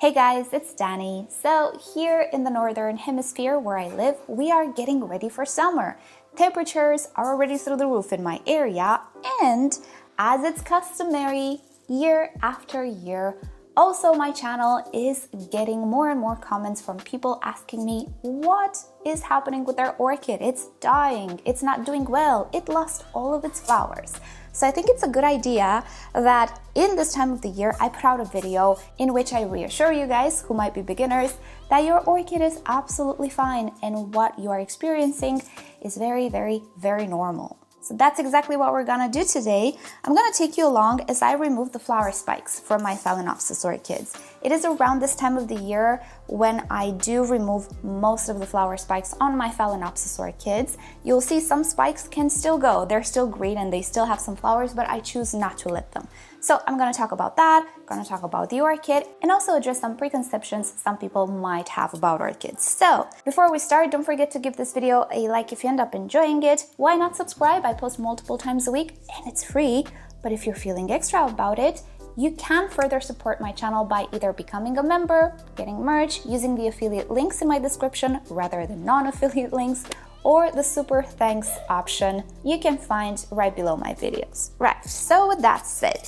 Hey guys, it's Danny. So here in the Northern Hemisphere where I live, we are getting ready for summer. Temperatures are already through the roof in my area, and as it's customary, year after year, also my channel is getting more and more comments from people asking me what is happening with their orchid. It's dying, it's not doing well, it lost all of its flowers. So I think it's a good idea that in this time of the year, I put out a video in which I reassure you guys who might be beginners that your orchid is absolutely fine and what you are experiencing is very, very, very normal. So that's exactly what we're gonna do today. I'm gonna take you along as I remove the flower spikes from my Phalaenopsis orchids. It is around this time of the year when I do remove most of the flower spikes on my Phalaenopsis orchids. You'll see some spikes can still go. They're still green and they still have some flowers, but I choose not to let them. So I'm gonna talk about that, gonna talk about the orchid, and also address some preconceptions some people might have about orchids. So before we start, don't forget to give this video a like if you end up enjoying it. Why not subscribe? I post multiple times a week and it's free, but if you're feeling extra about it, you can further support my channel by either becoming a member, getting merch, using the affiliate links in my description rather than non-affiliate links, or the super thanks option you can find right below my videos. Right, so with that said,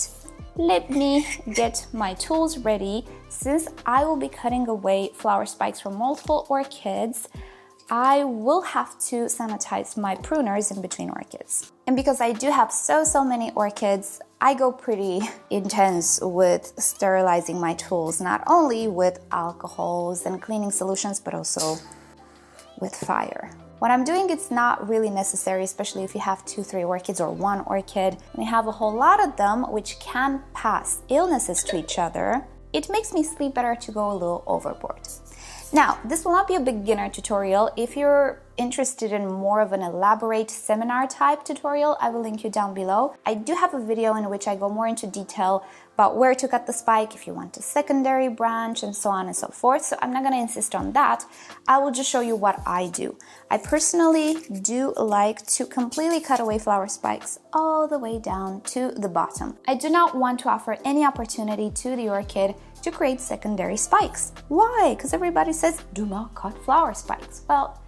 let me get my tools ready. Since I will be cutting away flower spikes from multiple orchids, I will have to sanitize my pruners in between orchids. And because I do have so many orchids, I go pretty intense with sterilizing my tools, not only with alcohols and cleaning solutions, but also with fire. What I'm doing, it's not really necessary, especially if you have 2-3 orchids or one orchid. When you have a whole lot of them, which can pass illnesses to each other, it makes me sleep better to go a little overboard. Now, this will not be a beginner tutorial. If you're interested in more of an elaborate seminar type tutorial, I will link you down below. I do have a video in which I go more into detail about where to cut the spike, if you want a secondary branch, and so on and so forth. So I'm not gonna insist on that. I will just show you what I do. I personally do like to completely cut away flower spikes all the way down to the bottom. I do not want to offer any opportunity to the orchid to create secondary spikes. Why? Because everybody says, do not cut flower spikes. Well,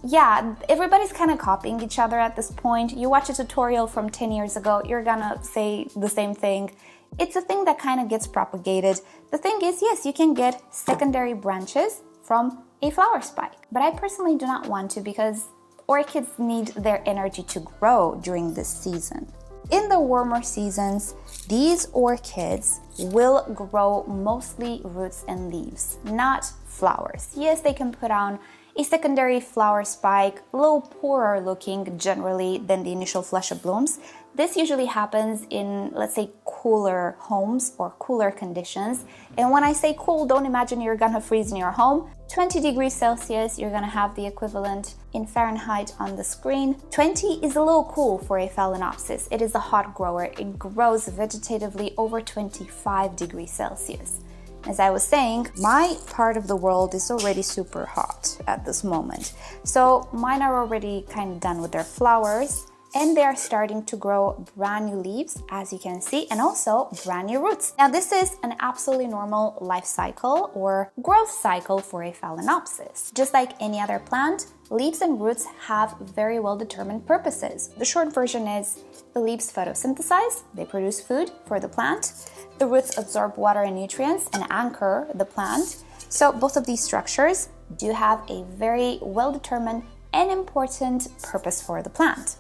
yeah, everybody's kind of copying each other at this point. You watch a tutorial from 10 years ago, you're gonna say the same thing. It's a thing that kind of gets propagated. The thing is, yes, you can get secondary branches from a flower spike, but I personally do not want to because orchids need their energy to grow during this season. In the warmer seasons, these orchids will grow mostly roots and leaves, not flowers. Yes, they can put on a secondary flower spike, a little poorer looking generally than the initial flush of blooms. This usually happens in, let's say, cooler homes or cooler conditions. And when I say cool, don't imagine you're gonna freeze in your home. 20 degrees Celsius, you're gonna have the equivalent in Fahrenheit on the screen. 20 is a little cool for a Phalaenopsis. It is a hot grower. It grows vegetatively over 25 degrees Celsius. As I was saying, my part of the world is already super hot at this moment. So mine are already kind of done with their flowers and they are starting to grow brand new leaves, as you can see, and also brand new roots. Now this is an absolutely normal life cycle or growth cycle for a Phalaenopsis. Just like any other plant, leaves and roots have very well determined purposes. The short version is the leaves photosynthesize, they produce food for the plant. The roots absorb water and nutrients and anchor the plant. So both of these structures do have a very well-determined and important purpose for the plant.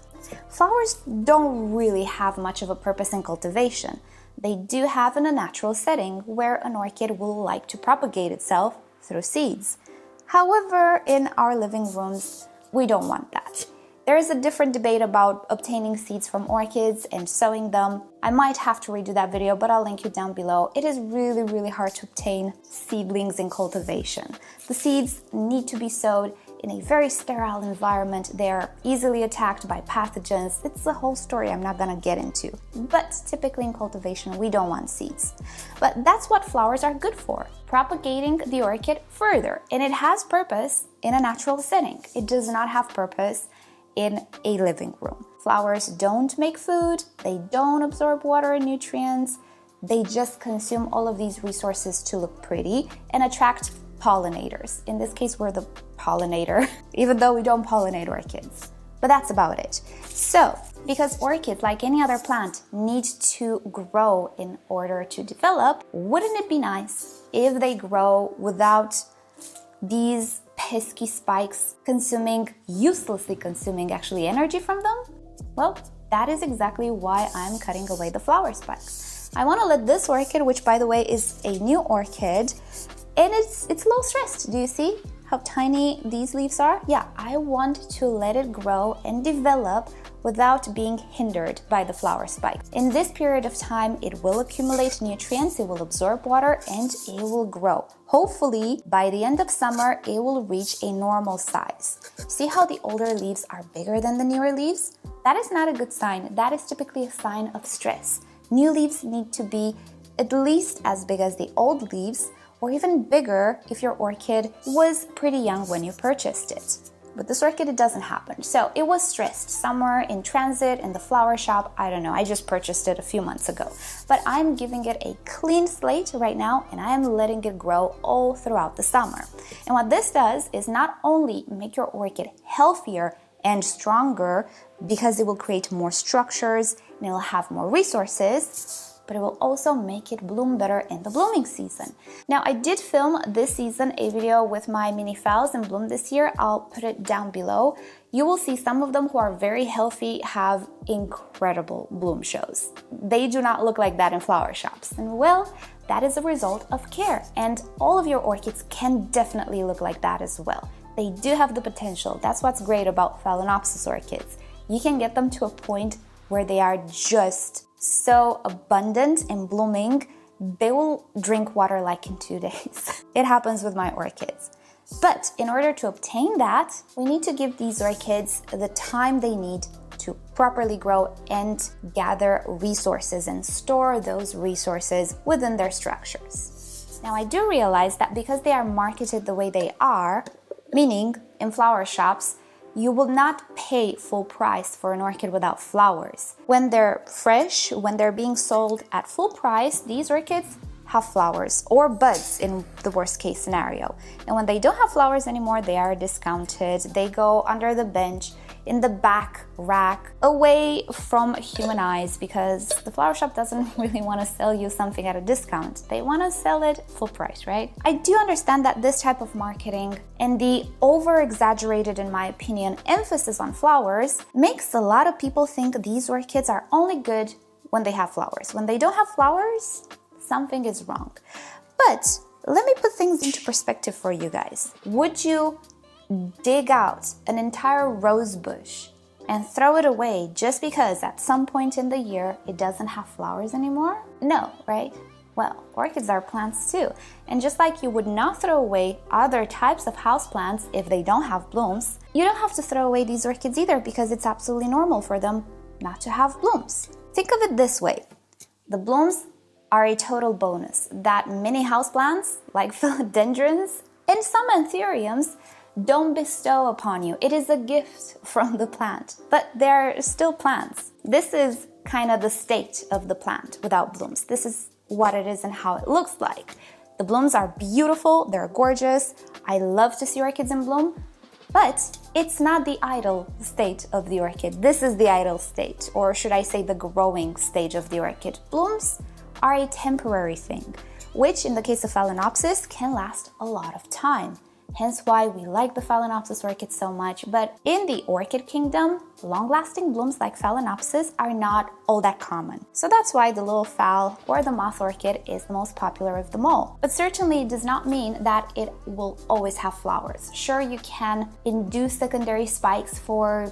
Flowers don't really have much of a purpose in cultivation. They do have in a natural setting where an orchid will like to propagate itself through seeds. However, in our living rooms, we don't want that. There is a different debate about obtaining seeds from orchids and sowing them. I might have to redo that video, but I'll link you down below. It is really hard to obtain seedlings in cultivation. The seeds need to be sowed in a very sterile environment. They're easily attacked by pathogens. It's a whole story I'm not gonna get into. But typically in cultivation, we don't want seeds. But that's what flowers are good for, propagating the orchid further. And it has purpose in a natural setting. It does not have purpose in a living room. Flowers don't make food, they don't absorb water and nutrients, They just consume all of these resources to look pretty and attract pollinators. In this case, we're the pollinator, even though we don't pollinate orchids. But that's about it. So, because orchids, like any other plant, need to grow in order to develop, wouldn't it be nice if they grow without these pesky spikes uselessly consuming actually energy from them? Well, that is exactly why I'm cutting away the flower spikes. I want to let this orchid, which by the way is a new orchid, and it's low stressed. Do you see how tiny these leaves are? Yeah, I want to let it grow and develop without being hindered by the flower spikes. In this period of time, it will accumulate nutrients, it will absorb water, and it will grow. Hopefully, by the end of summer, it will reach a normal size. See how the older leaves are bigger than the newer leaves? That is not a good sign. That is typically a sign of stress. New leaves need to be at least as big as the old leaves, or even bigger if your orchid was pretty young when you purchased it. With this orchid, it doesn't happen. So it was stressed somewhere in transit, in the flower shop, I don't know, I just purchased it a few months ago. But I'm giving it a clean slate right now, and I am letting it grow all throughout the summer. And what this does is not only make your orchid healthier and stronger, because it will create more structures and it will have more resources, but it will also make it bloom better in the blooming season. Now, I did film this season a video with my mini phals in bloom this year. I'll put it down below. You will see some of them who are very healthy have incredible bloom shows. They do not look like that in flower shops. And well, that is a result of care. And all of your orchids can definitely look like that as well. They do have the potential. That's what's great about Phalaenopsis orchids. You can get them to a point where they are just so abundant and blooming, they will drink water like in 2 days. It happens with my orchids. But in order to obtain that, we need to give these orchids the time they need to properly grow and gather resources and store those resources within their structures. Now, I do realize that because they are marketed the way they are, meaning in flower shops, you will not pay full price for an orchid without flowers. When they're fresh, when they're being sold at full price, these orchids have flowers or buds in the worst case scenario. And when they don't have flowers anymore, they are discounted. They go under the bench, in the back rack, away from human eyes, because the flower shop doesn't really want to sell you something at a discount. They want to sell it full price, right? I do understand that this type of marketing and the over-exaggerated, in my opinion, emphasis on flowers makes a lot of people think these orchids are only good when they have flowers. When they don't have flowers, something is wrong. But let me put things into perspective for you guys. Would you dig out an entire rose bush and throw it away just because at some point in the year it doesn't have flowers anymore? No, right? Well, orchids are plants too. And just like you would not throw away other types of houseplants if they don't have blooms, you don't have to throw away these orchids either, because it's absolutely normal for them not to have blooms. Think of it this way. The blooms are a total bonus that many houseplants like philodendrons and some anthuriums don't bestow upon you. It is a gift from the plant, but they're still plants. This is kind of the state of the plant without blooms. This is what it is and how it looks like. The blooms are beautiful, they're gorgeous. I love to see orchids in bloom, but it's not the ideal state of the orchid. This is the ideal state, or should I say the growing stage of the orchid. Blooms are a temporary thing, which in the case of Phalaenopsis can last a lot of time. Hence why we like the Phalaenopsis orchid so much. But in the orchid kingdom, long-lasting blooms like Phalaenopsis are not all that common. So that's why the little phal or the moth orchid is the most popular of them all. But certainly it does not mean that it will always have flowers. Sure, you can induce secondary spikes for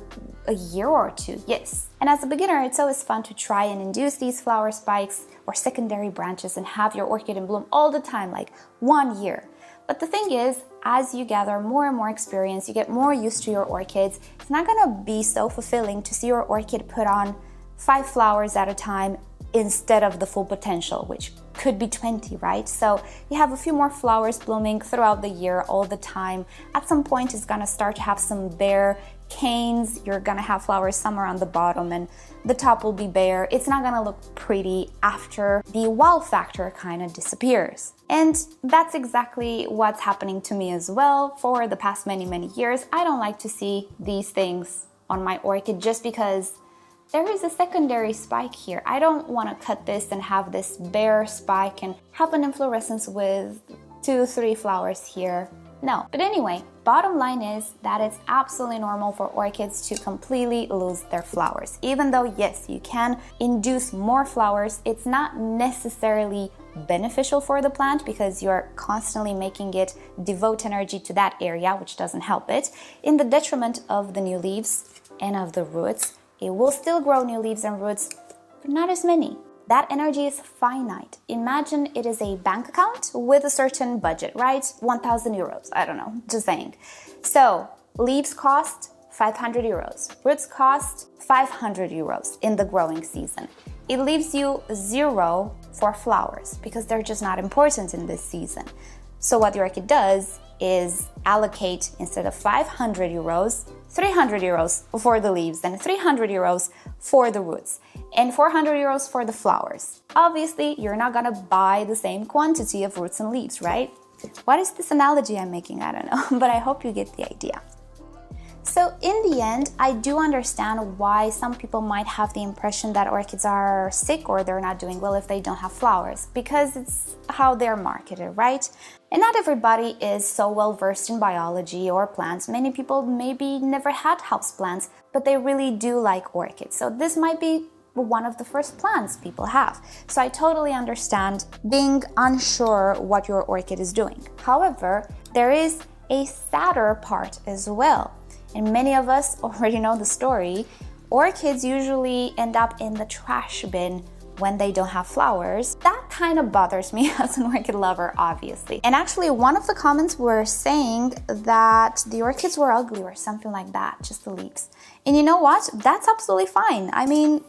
a year or two, yes. And as a beginner, it's always fun to try and induce these flower spikes or secondary branches and have your orchid in bloom all the time, like 1 year. But the thing is, as you gather more and more experience, you get more used to your orchids, it's not gonna be so fulfilling to see your orchid put on 5 flowers at a time instead of the full potential, which could be 20, right? So you have a few more flowers blooming throughout the year all the time. At some point, it's gonna start to have some bare canes, you're gonna have flowers somewhere on the bottom and the top will be bare. It's not gonna look pretty after the wow factor kind of disappears. And that's exactly what's happening to me as well for the past many years. I don't like to see these things on my orchid just because there is a secondary spike here. I don't want to cut this and have this bare spike and have an inflorescence with 2-3 flowers here. No. But anyway, bottom line is that it's absolutely normal for orchids to completely lose their flowers. Even though, yes, you can induce more flowers, it's not necessarily beneficial for the plant because you're constantly making it devote energy to that area, which doesn't help it, in the detriment of the new leaves and of the roots. It will still grow new leaves and roots, but not as many. That energy is finite. Imagine it is a bank account with a certain budget, right? 1,000 euros, I don't know, just saying. So leaves cost 500 euros, roots cost 500 euros in the growing season. It leaves you 0 for flowers because they're just not important in this season. So what the orchid does is allocate, instead of 500 euros, 300 euros for the leaves and 300 euros for the roots and 400 euros for the flowers. Obviously, you're not gonna buy the same quantity of roots and leaves, right? What is this analogy I'm making? I don't know, but I hope you get the idea. So in the end, I do understand why some people might have the impression that orchids are sick or they're not doing well if they don't have flowers, because it's how they're marketed, right? And not everybody is so well versed in biology or plants. Many people maybe never had houseplants, but they really do like orchids. So this might be one of the first plants people have. So I totally understand being unsure what your orchid is doing. However, there is a sadder part as well. And many of us already know the story. Orchids usually end up in the trash bin when they don't have flowers. That kind of bothers me as an orchid lover, obviously. And actually, one of the comments were saying that the orchids were ugly or something like that, just the leaves. And you know what? That's absolutely fine. I mean,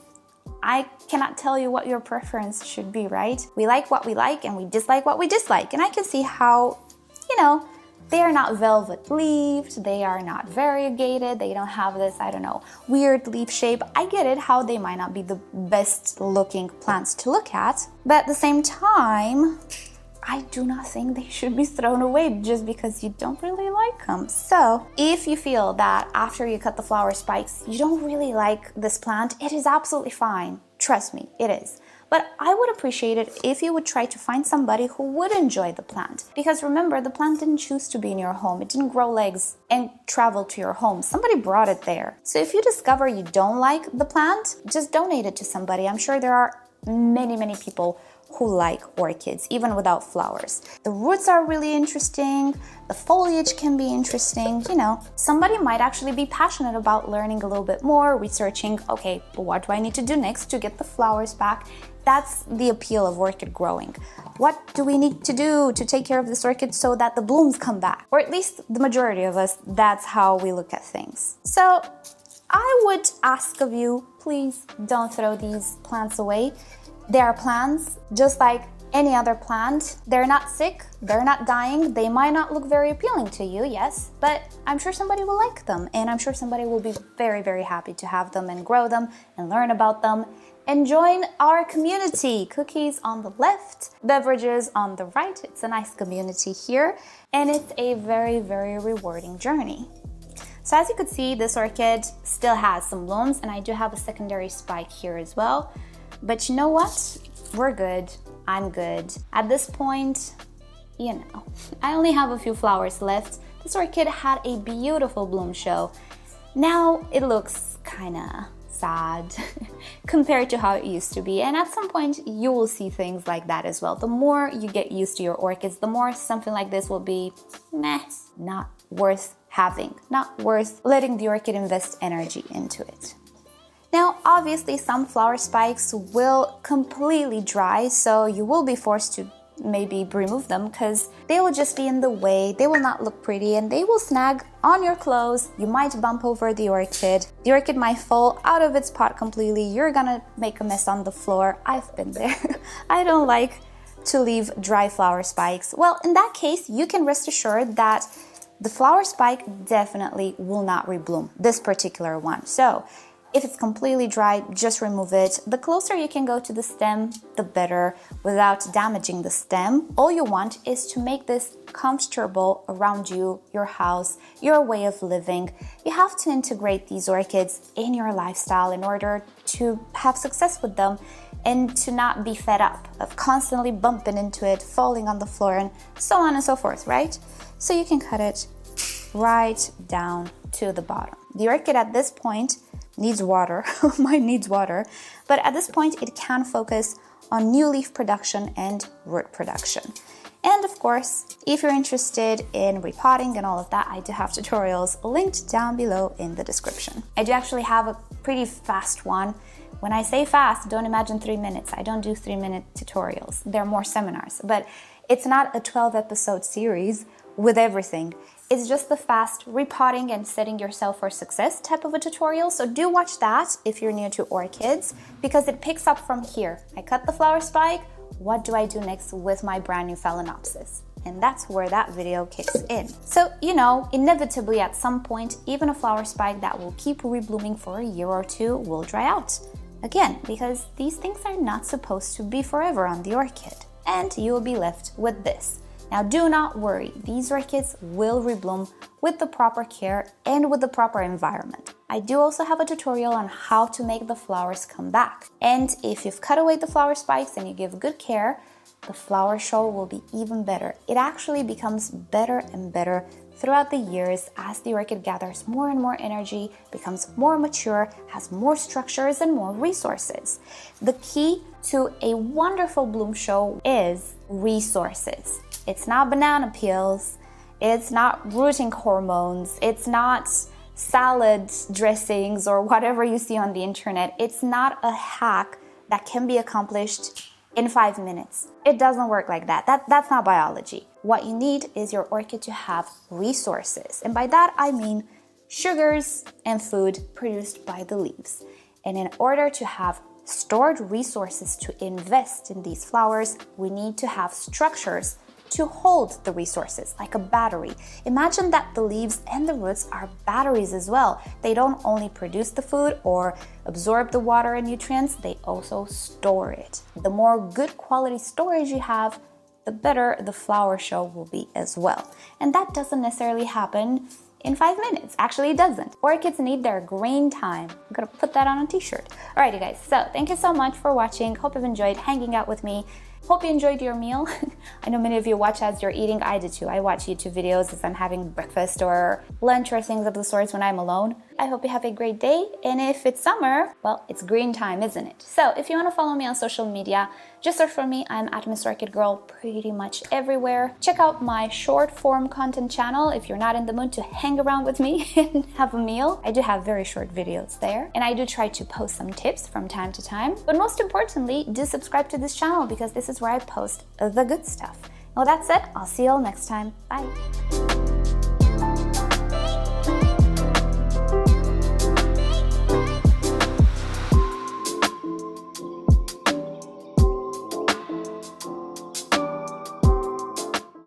I cannot tell you what your preference should be, right? We like what we like and we dislike what we dislike. And I can see how, they are not velvet leaved, they are not variegated, they don't have this, I don't know, weird leaf shape. I get it, how they might not be the best looking plants to look at, but at the same time, I do not think they should be thrown away just because you don't really like them. So if you feel that after you cut the flower spikes, you don't really like this plant, it is absolutely fine. Trust me, it is. But I would appreciate it if you would try to find somebody who would enjoy the plant. Because remember, the plant didn't choose to be in your home. It didn't grow legs and travel to your home. Somebody brought it there. So if you discover you don't like the plant, just donate it to somebody. I'm sure there are many people who like orchids, even without flowers. The roots are really interesting. The foliage can be interesting. Somebody might actually be passionate about learning a little bit more, researching, okay, what do I need to do next to get the flowers back? That's the appeal of orchid growing. What do we need to do to take care of this orchid so that the blooms come back? Or at least the majority of us, that's how we look at things. So I would ask of you, please don't throw these plants away. They are plants just like any other plant. They're not sick, they're not dying, they might not look very appealing to you, yes, but I'm sure somebody will like them, and I'm sure somebody will be very happy to have them and grow them and learn about them and join our community. Cookies on the left, beverages on the right. It's a nice community here, and it's a very rewarding journey. So as you could see, this orchid still has some blooms, and I do have a secondary spike here as well. But you know what? We're good. I'm good. At this point, I only have a few flowers left. This orchid had a beautiful bloom show. Now it looks kinda sad compared to how it used to be. And at some point, you will see things like that as well. The more you get used to your orchids, the more something like this will be, not worth having, not worth letting the orchid invest energy into it. Now, obviously, some flower spikes will completely dry, so you will be forced to maybe remove them because they will just be in the way, they will not look pretty, and they will snag on your clothes. You might bump over the orchid might fall out of its pot completely, you're gonna make a mess on the floor. I've been there. I don't like to leave dry flower spikes. Well, in that case, you can rest assured that the flower spike definitely will not rebloom, this particular one. So if it's completely dry, just remove it. The closer you can go to the stem, the better, without damaging the stem. All you want is to make this comfortable around you, your house, your way of living. You have to integrate these orchids in your lifestyle in order to have success with them and to not be fed up of constantly bumping into it, falling on the floor, and so on and so forth, right? So you can cut it right down to the bottom. The orchid at this point needs water, mine needs water, but at this point it can focus on new leaf production and root production. And of course, if you're interested in repotting and all of that, I do have tutorials linked down below in the description. I do actually have a pretty fast one. When I say fast, don't imagine 3 minutes. I don't do 3-minute tutorials. They're more seminars, but it's not a 12-episode series with everything. It's just the fast repotting and setting yourself for success type of a tutorial. So do watch that if you're new to orchids, because it picks up from here. I cut the flower spike. What do I do next with my brand new Phalaenopsis? And that's where that video kicks in. So, you know, inevitably at some point, even a flower spike that will keep reblooming for a year or two will dry out. Again, because these things are not supposed to be forever on the orchid. And you will be left with this. Now, do not worry, these orchids will rebloom with the proper care and with the proper environment. I do also have a tutorial on how to make the flowers come back. And if you've cut away the flower spikes and you give good care, the flower show will be even better. It actually becomes better and better throughout the years as the orchid gathers more and more energy, becomes more mature, has more structures and more resources. The key to a wonderful bloom show is resources. It's not banana peels, it's not rooting hormones, it's not salad dressings or whatever you see on the internet. It's not a hack that can be accomplished in 5 minutes. It doesn't work like that. That's not biology. What you need is your orchid to have resources. And by that, I mean sugars and food produced by the leaves. And in order to have stored resources to invest in these flowers, we need to have structures to hold the resources, like a battery. Imagine that the leaves and the roots are batteries as well. They don't only produce the food or absorb the water and nutrients, they also store it. The more good quality storage you have, the better the flower show will be as well. And that doesn't necessarily happen in 5 minutes. Actually, it doesn't. Orchids need their green time. I'm gonna put that on a t-shirt. Alright, you guys, so thank you so much for watching. Hope you've enjoyed hanging out with me. Hope you enjoyed your meal. I know many of you watch as you're eating. I do too. I watch YouTube videos as I'm having breakfast or lunch or things of the sorts when I'm alone. I hope you have a great day. And if it's summer, well, it's green time, isn't it? So if you want to follow me on social media, just search for me. I'm at MissOrchidGirl pretty much everywhere. Check out my short form content channel if you're not in the mood to hang around with me and have a meal. I do have very short videos there. And I do try to post some tips from time to time. But most importantly, do subscribe to this channel because this is where I post the good stuff. Well, that's it. I'll see you all next time. Bye.